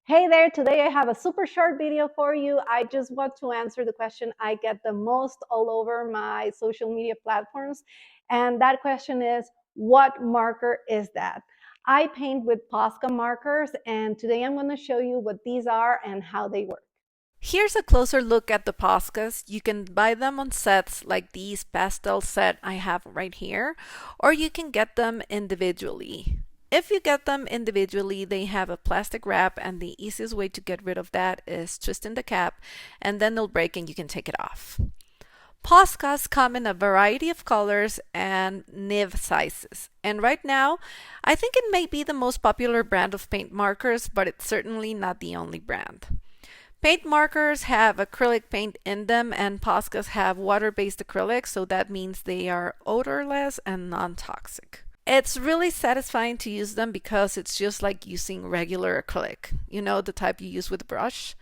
Hey there, today I have a super short video for you. I just want to answer the question I get the most all over my social media platforms. And that question is, what marker is that? I paint with Posca markers, and today I'm going to show you what these are and how they work. Here's a closer look at the Poscas. You can buy them on sets like these pastel set I have right here, or you can get them individually. If you get them individually, they have a plastic wrap, and the easiest way to get rid of that is twisting the cap, and then they'll break and you can take it off. Poscas come in a variety of colors and nib sizes, and right now, I think it may be the most popular brand of paint markers, but it's certainly not the only brand. Paint markers have acrylic paint in them, and Poscas have water-based acrylic, so that means they are odorless and non-toxic. It's really satisfying to use them because it's just like using regular acrylic, the type you use with a brush.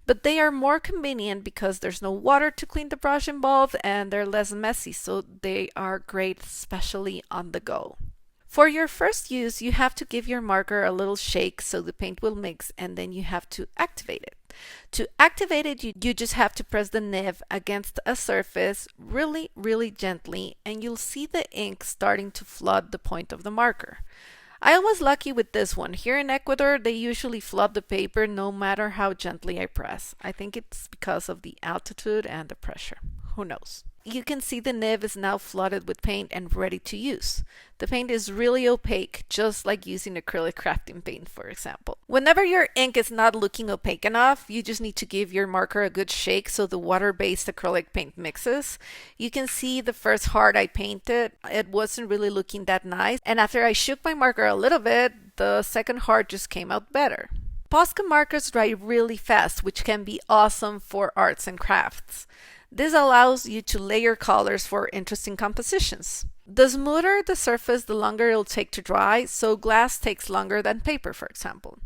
But they are more convenient because there's no water to clean the brush involved and they're less messy, so they are great, especially on the go. For your first use, you have to give your marker a little shake so the paint will mix, and then you have to activate it. To activate it, you just have to press the nib against a surface really, really gently, and you'll see the ink starting to flood the point of the marker. I was lucky with this one. Here in Ecuador, they usually flood the paper no matter how gently I press. I think it's because of the altitude and the pressure. Who knows? You can see the nib is now flooded with paint and ready to use. The paint is really opaque, just like using acrylic crafting paint, for example. Whenever your ink is not looking opaque enough, you just need to give your marker a good shake so the water-based acrylic paint mixes. You can see the first heart I painted, it wasn't really looking that nice, and after I shook my marker a little bit, the second heart just came out better. Posca markers dry really fast, which can be awesome for arts and crafts. This allows you to layer colors for interesting compositions. The smoother the surface, the longer it'll take to dry, so glass takes longer than paper, for example.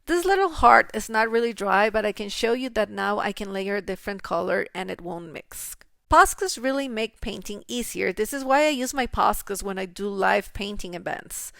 This little heart is not really dry, but I can show you that now I can layer a different color and it won't mix. Poscas really make painting easier. This is why I use my Poscas when I do live painting events.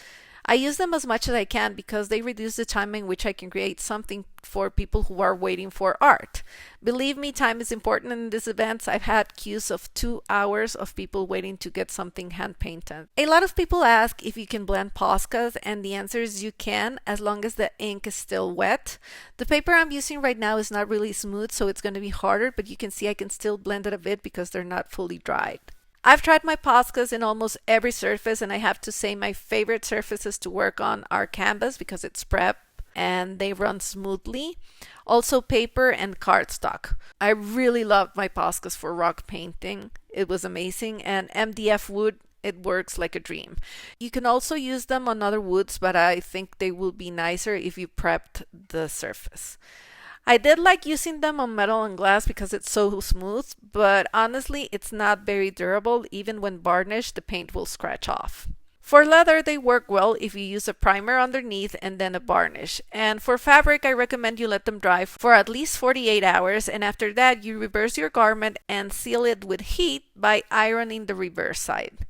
I use them as much as I can because they reduce the time in which I can create something for people who are waiting for art. Believe me, time is important in these events. I've had queues of 2 hours of people waiting to get something hand painted. A lot of people ask if you can blend Poscas, and the answer is you can, as long as the ink is still wet. The paper I'm using right now is not really smooth, so it's going to be harder, but you can see I can still blend it a bit because they're not fully dried. I've tried my Poscas in almost every surface, and I have to say my favorite surfaces to work on are canvas because it's prep and they run smoothly. Also paper and cardstock. I really loved my Poscas for rock painting. It was amazing, and MDF wood, it works like a dream. You can also use them on other woods, but I think they will be nicer if you prepped the surface. I did like using them on metal and glass because it's so smooth, but honestly, it's not very durable. Even when varnished, the paint will scratch off. For leather, they work well if you use a primer underneath and then a varnish. And for fabric, I recommend you let them dry for at least 48 hours, and after that, you reverse your garment and seal it with heat by ironing the reverse side.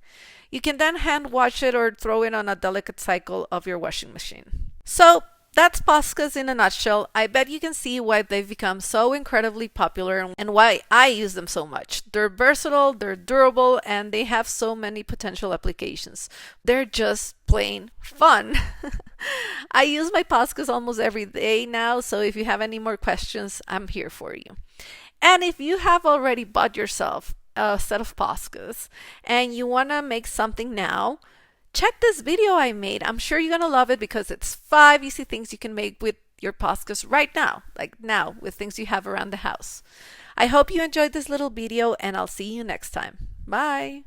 You can then hand wash it or throw it on a delicate cycle of your washing machine. So, that's Poscas in a nutshell. I bet you can see why they've become so incredibly popular and why I use them so much. They're versatile, they're durable, and they have so many potential applications. They're just plain fun. I use my Poscas almost every day now, so if you have any more questions, I'm here for you. And if you have already bought yourself a set of Poscas and you want to make something now, check this video I made. I'm sure you're gonna love it because it's 5 easy things you can make with your Poscas right now, like now, with things you have around the house. I hope you enjoyed this little video, and I'll see you next time. Bye!